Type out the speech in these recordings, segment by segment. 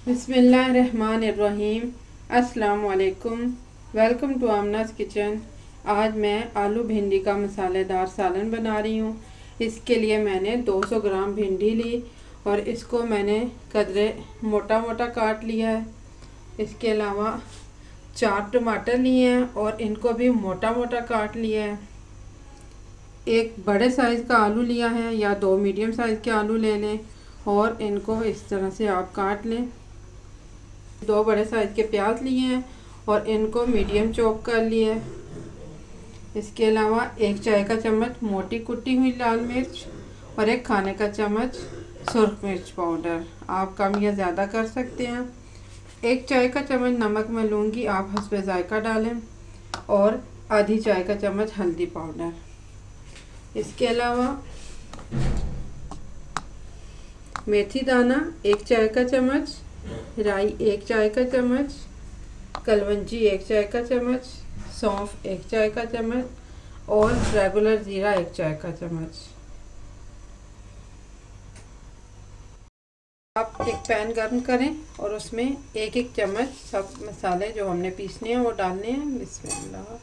बिस्मिल्लाहिर्रहमानिर्रहीम। अस्सलाम वालेकुम। Welcome to Amna's kitchen. आज मैं आलू भिंडी का मसालेदार सालन बना रही हूँ। इसके लिए मैंने 200 ग्राम भिंडी ली और इसको मैंने कदरे मोटा मोटा काट लिया है। इसके अलावा 4 टमाटर लिए हैं और इनको भी मोटा मोटा काट लिया है। एक बड़े साइज़ का आलू लिया है या 2 मीडियम साइज़ के आलू ले लें और इनको इस तरह से आप काट लें। 2 बड़े साइज़ के प्याज लिए हैं और इनको मीडियम चॉप कर लिए। इसके अलावा 1 चाय का चम्मच मोटी कुटी हुई लाल मिर्च और 1 खाने का चम्मच सुर्ख मिर्च पाउडर। आप कम या ज़्यादा कर सकते हैं। 1 चाय का चम्मच नमक मैं लूँगी, आप हस्बे ज़ायका डालें और आधी चाय का चम्मच हल्दी पाउडर। इसके अलावा मेथी दाना 1 चाय का चम्मच, राई 1 चाय का चम्मच, कलवंजी 1 चाय का चम्मच, सौंफ 1 चाय का चम्मच और रेगुलर ज़ीरा 1 चाय का चम्मच। आप एक पैन गर्म करें और उसमें 1-1 चम्मच सब मसाले जो हमने पीसने हैं वो डालने हैं। बिस्मिल्लाह।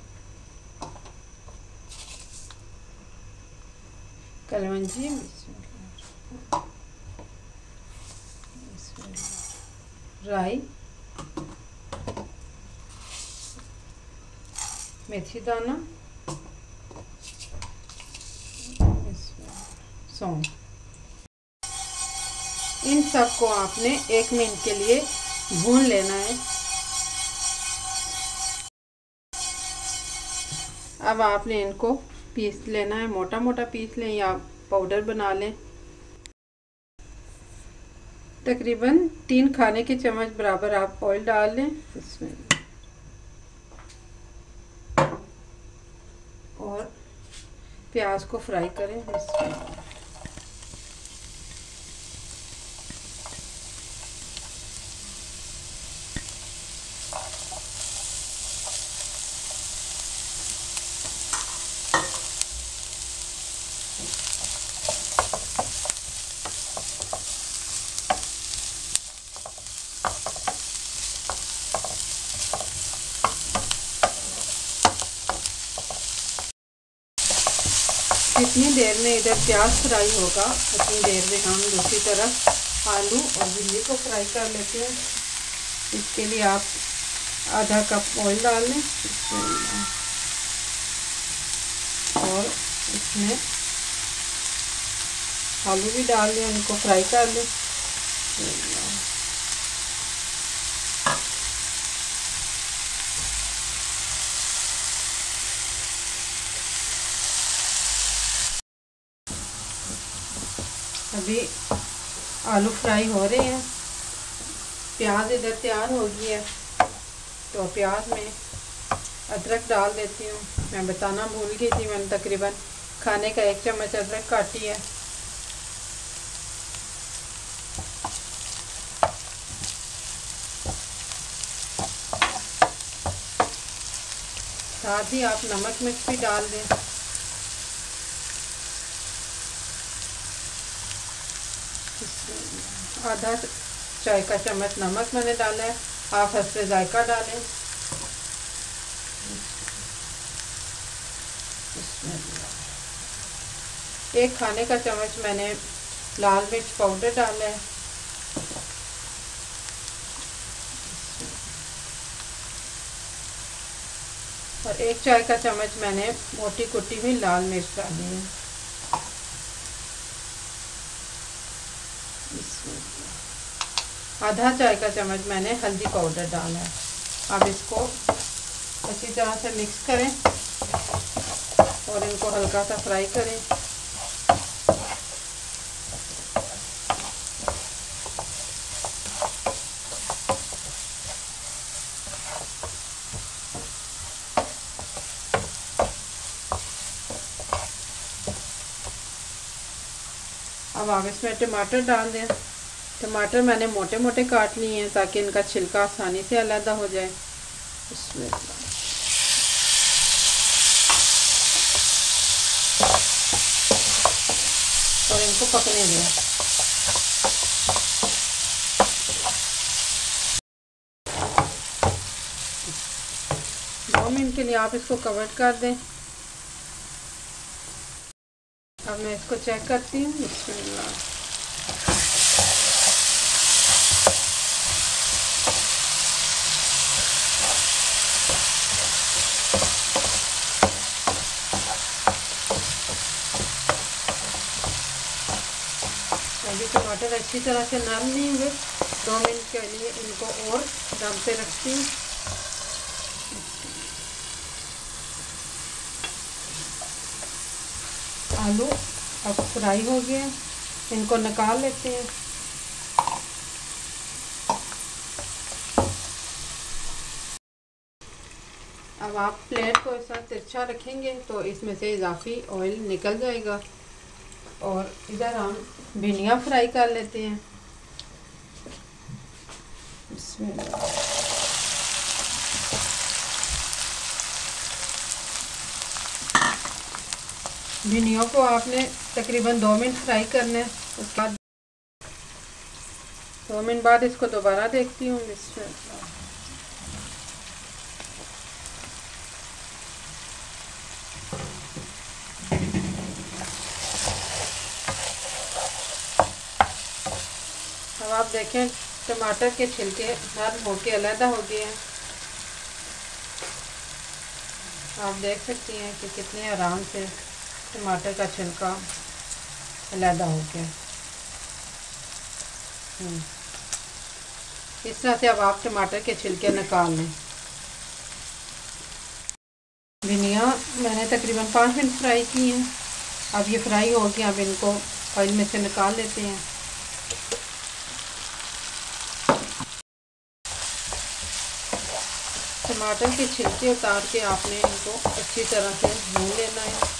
कलवंजी, राई, मेथी दाना, सौंफ। इन सब को आपने 1 मिनट के लिए भून लेना है। अब आपने इनको पीस लेना है, मोटा मोटा पीस लें या पाउडर बना लें। तकरीबन 3 खाने के चम्मच बराबर आप ऑयल डाल लें इसमें और प्याज को फ्राई करें इसमें। जितनी देर में इधर प्याज फ्राई होगा उतनी देर में हम दूसरी तरफ आलू और भिंडी को फ्राई कर लेते हैं। इसके लिए आप आधा कप ऑयल डाल लें और इसमें आलू भी डाल दें, उनको फ्राई कर लें। अभी आलू फ्राई हो रहे हैं, प्याज इधर तैयार हो गई है तो प्याज में अदरक डाल देती हूँ। मैं बताना भूल गई थी, मैंने तकरीबन खाने का 1 चम्मच अदरक काटी है। साथ ही आप नमक मिर्च भी डाल दें। आधा चाय का चम्मच नमक मैंने डाला है, आप हस्बे ज़ायका डालें। एक खाने का चम्मच मैंने लाल मिर्च पाउडर डाला है और 1 चाय का चम्मच मैंने मोटी कुटी हुई लाल मिर्च डाली है। आधा चाय का चम्मच मैंने हल्दी पाउडर डाला है। अब इसको अच्छी तरह से मिक्स करें और इनको हल्का सा फ्राई करें। अब आप इसमें टमाटर डाल दें। टमाटर मैंने मोटे मोटे काट लिए हैं ताकि इनका छिलका आसानी से अलग हो जाए। इसमें और इनको पकने दें। के लिए आप इसको कवर कर दें। अब मैं इसको चेक करती हूँ। बिस्मिल्लाह। अभी टमाटर अच्छी तरह से नरम नहीं हुए, 2 मिनट के लिए इनको और दम पे रखती हूँ। आलू अब फ्राई हो गए, इनको निकाल लेते हैं। अब आप प्लेट को ऐसा तिरछा रखेंगे तो इसमें से इजाफी ऑयल निकल जाएगा। और इधर हम भिंडियाँ फ्राई कर लेते हैं। बिस्मिल्लाह। भिंडियों को आपने तकरीबन 2 मिनट फ्राई करना है। उसके बाद 2 मिनट बाद इसको दोबारा देखती हूँ। बिस्मिल्लाह। अब आप देखें टमाटर के छिलके नरम होके अलग हो गए हैं। आप देख सकती हैं कि कितने आराम से टमाटर का छिलका अलग हो गया। इस तरह से अब आप टमाटर के छिलके निकाल लें। भिंडियाँ मैंने तकरीबन 5 मिनट फ्राई की हैं। अब ये फ्राई हो गया, अब इनको ऑयल में से निकाल लेते हैं। टमाटर के छिलके उतार के आपने इनको अच्छी तरह से भून लेना है।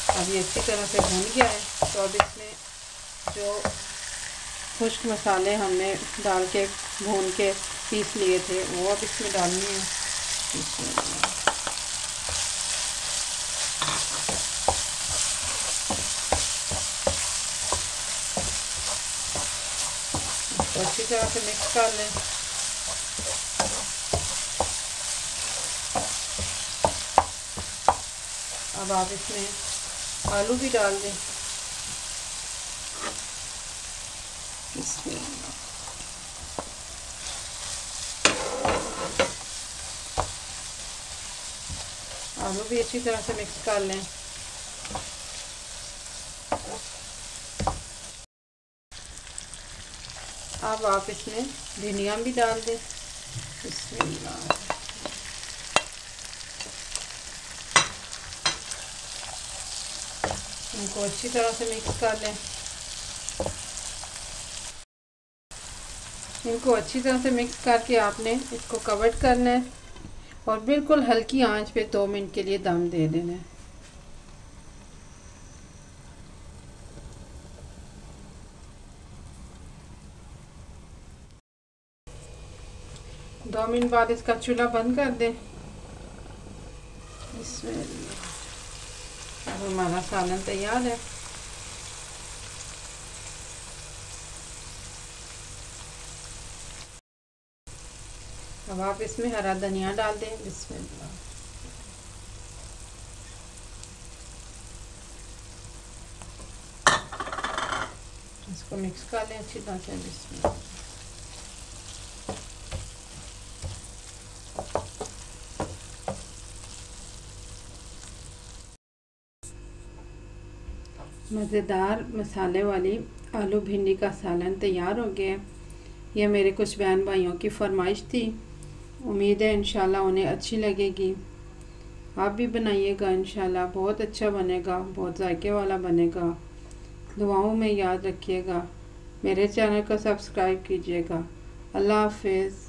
अब ये अच्छी तरह से भून गया है तो अब इसमें जो खुश्क मसाले हमने डाल के भून के पीस लिए थे वो अब इसमें डालनी है। इसको अच्छी तरह से मिक्स कर लें। अब आप इसमें आलू भी डाल दें। आलू भी अच्छी तरह से मिक्स कर लें। अब आप इसमें भिंडियाँ भी डाल दें। इनको अच्छी तरह से मिक्स कर लें। इनको अच्छी तरह से मिक्स करके आपने इसको कवर करना है और बिल्कुल हल्की आंच पे 2 मिनट के लिए दम दे देना है। दो मिनट बाद इसका चूल्हा बंद कर दें। इसमें अब हमारा सालन तैयार है। अब आप इसमें हरा धनिया डाल दें। बिस्मिल्लाह। इसको मिक्स कर लें अच्छी तरह से। बिस्मिल्लाह। मज़ेदार मसाले वाली आलू भिंडी का सालन तैयार हो गया है। यह मेरे कुछ बहन भाइयों की फरमाइश थी। उम्मीद है इंशाल्लाह उन्हें अच्छी लगेगी। आप भी बनाइएगा, इंशाल्लाह बहुत अच्छा बनेगा, बहुत जायके वाला बनेगा। दुआओं में याद रखिएगा। मेरे चैनल को सब्सक्राइब कीजिएगा। अल्लाह हाफ़िज़।